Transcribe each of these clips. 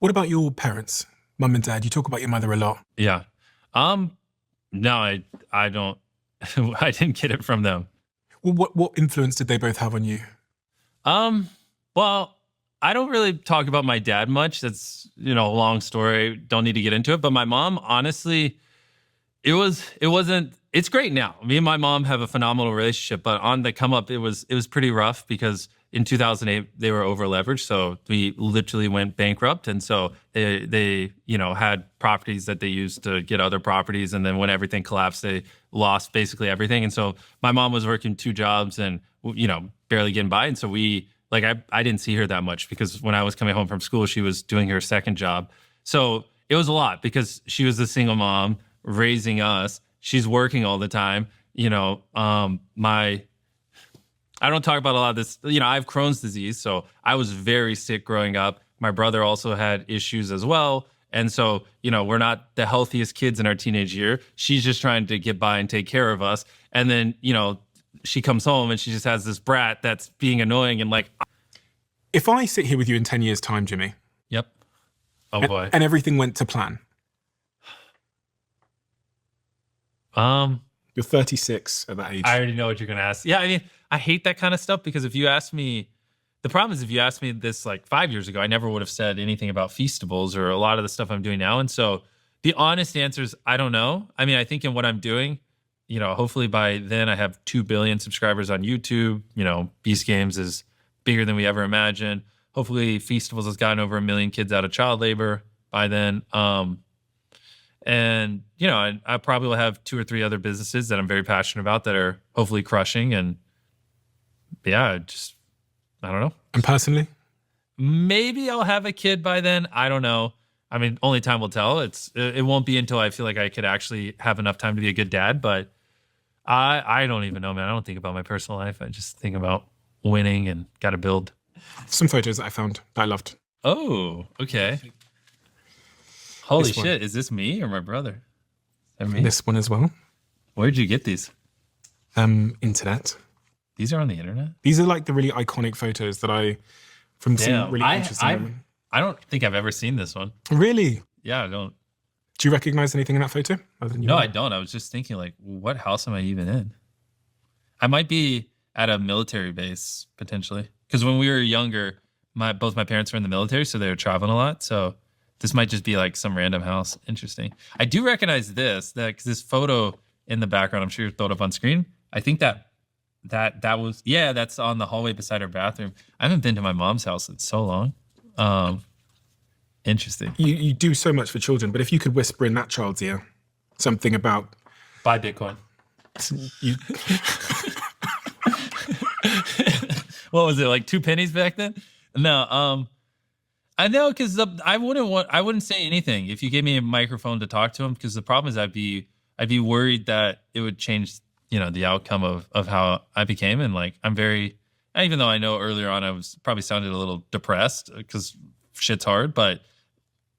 What about your parents, mum and dad? You talk about your mother a lot. Yeah. Um, no, I don't, I didn't get it from them. Well, what influence did they both have on you? Um, well, I don't really talk about my dad much. That's, a long story. Don't need to get into it. But my mom, honestly, it's great now. Me and my mom have a phenomenal relationship, but on the come up, it was pretty rough because in 2008 they were over leveraged. So we literally went bankrupt. And so they had properties that they used to get other properties. And then when everything collapsed, they lost basically everything. And so my mom was working two jobs and, barely getting by. And so I didn't see her that much because when I was coming home from school, she was doing her second job. So it was a lot because she was a single mom raising us. She's working all the time. I don't talk about a lot of this. I have Crohn's disease, so I was very sick growing up. My brother also had issues as well. And so, we're not the healthiest kids in our teenage year. She's just trying to get by and take care of us. And then, she comes home and she just has this brat that's being annoying and like. If I sit here with you in 10 years' time, Jimmy. Yep. Oh, boy. And everything went to plan. You're 36 at that age. I already know what you're going to ask. Yeah, I mean, I hate that kind of stuff because if you ask me, the problem is if you asked me this like 5 years ago, I never would have said anything about Feastables or a lot of the stuff I'm doing now. And so the honest answer is I don't know. I mean, I think in what I'm doing, hopefully by then I have 2 billion subscribers on YouTube. Beast Games is bigger than we ever imagined. Hopefully Feastables has gotten over 1 million kids out of child labor by then. And, I probably will have 2 or 3 other businesses that I'm very passionate about that are hopefully crushing. And yeah, I don't know. And personally? Maybe I'll have a kid by then. I don't know. I mean, only time will tell. It won't be until I feel like I could actually have enough time to be a good dad. But I don't even know, man. I don't think about my personal life. I just think about winning and got to build. Some photos that I found that I loved. Oh, okay. Holy shit, is this me or my brother? Me? This one as well. Where'd you get these? Internet. These are on the internet? These are like the really iconic photos that from some really interesting moment. I don't think I've ever seen this one. Really? Yeah, I don't. Do you recognize anything in that photo? No, I don't. I was just thinking like, what house am I even in? I might be at a military base potentially. Because when we were younger, both my parents were in the military, so they were traveling a lot. So this might just be like some random house. Interesting. I do recognize this, because this photo in the background, I'm sure you throw it up on screen. I think that was, that's on the hallway beside her bathroom. I haven't been to my mom's house in so long. Interesting. You do so much for children, but if you could whisper in that child's ear something about... Buy Bitcoin. What was it, like 2 pennies back then? No, I know, because I wouldn't say anything if you gave me a microphone to talk to him, because the problem is I'd be worried that it would change, the outcome of how I became. And like, even though I know earlier on I was probably sounded a little depressed because shit's hard, but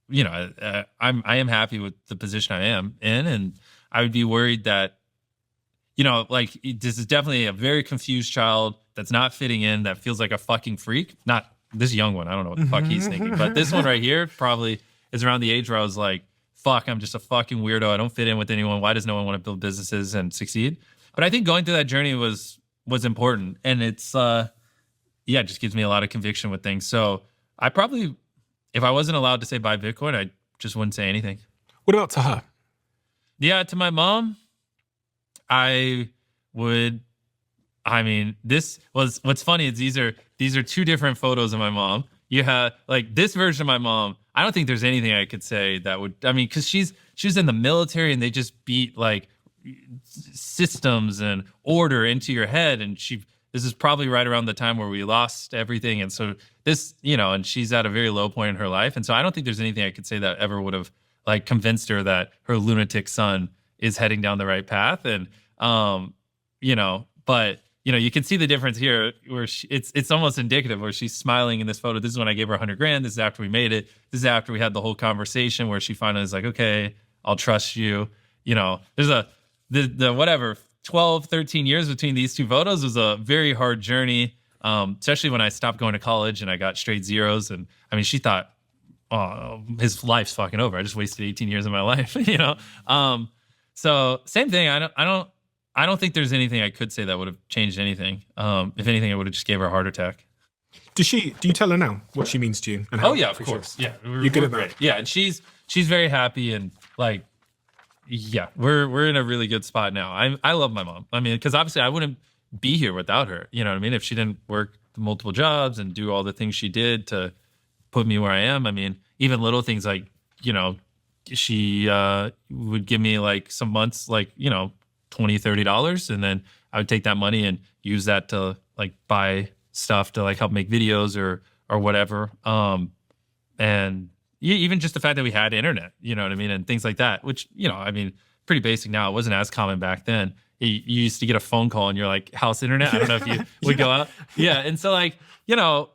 I am happy with the position I am in, and I would be worried that, like, this is definitely a very confused child that's not fitting in, that feels like a fucking freak. Not this young one. I don't know what the fuck he's thinking. But this one right here probably is around the age where I was like, fuck, I'm just a fucking weirdo. I don't fit in with anyone. Why does no one want to build businesses and succeed? But I think going through that journey was important. And it's, it just gives me a lot of conviction with things. So I probably, if I wasn't allowed to say buy Bitcoin, I just wouldn't say anything. What about to her? Yeah, to my mom, what's funny is these are 2 different photos of my mom. You have like this version of my mom. I don't think there's anything I could say that would, because she was in the military and they just beat like systems and order into your head. And this is probably right around the time where we lost everything. And so this, and she's at a very low point in her life. And so I don't think there's anything I could say that ever would have like convinced her that her lunatic son is heading down the right path. And, but you can see the difference here where it's almost indicative where she's smiling in this photo. This is when I gave her $100,000. This is after we made it. This is after we had the whole conversation where she finally was like, okay, I'll trust you. There's the whatever 12, 13 years between these 2 photos was a very hard journey. Especially when I stopped going to college and I got straight zeros. And I mean, she thought his life's fucking over. I just wasted 18 years of my life, you know? So same thing. I don't think there's anything I could say that would have changed anything. If anything, I would have just gave her a heart attack. Do you tell her now what she means to you? And how Oh yeah, of course. Yeah. You're good at that. Yeah. And she's very happy and like, yeah, we're in a really good spot now. I love my mom. I mean, because obviously I wouldn't be here without her. You know what I mean? If she didn't work multiple jobs and do all the things she did to put me where I am. I mean, even little things like, you know, she would give me like some months, like, you know, $20-$30, and then I would take that money and use that to like buy stuff to like help make videos or whatever. And even just the fact that we had internet, you know what I mean, and things like that, which, you know, I mean, pretty basic now. It wasn't as common back then. You used to get a phone call and you're like, house internet. I don't know if you would go out. Yeah. And so like, you know,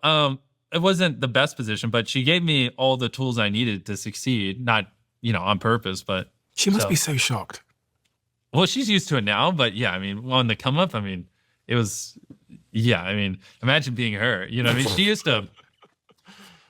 it wasn't the best position, but she gave me all the tools I needed to succeed, not, you know, on purpose, but she must be so shocked. Well, she's used to it now, but yeah, I mean, on the come up, I mean, it was, yeah, I mean, imagine being her, you know what I mean? She used to,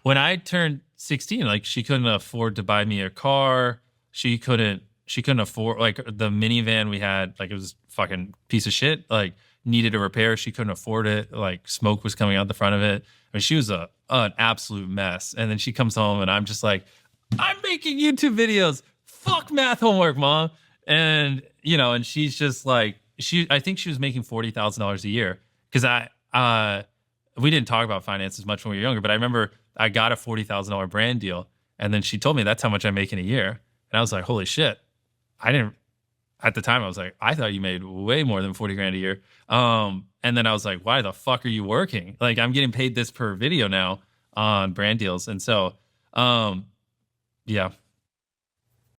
when I turned 16, like she couldn't afford to buy me a car. She couldn't afford, like the minivan we had, like it was fucking piece of shit, like needed a repair. She couldn't afford it. Like smoke was coming out the front of it. I mean, she was an absolute mess. And then she comes home and I'm just like, I'm making YouTube videos. Fuck math homework, mom. And, you know, and she's just like, I think she was making $40,000 a year. Cause we didn't talk about finances much when we were younger, but I remember I got a $40,000 brand deal. And then she told me that's how much I make in a year. And I was like, holy shit. At the time I was like, I thought you made way more than 40 grand a year. And then I was like, why the fuck are you working? Like I'm getting paid this per video now on brand deals. And so, yeah,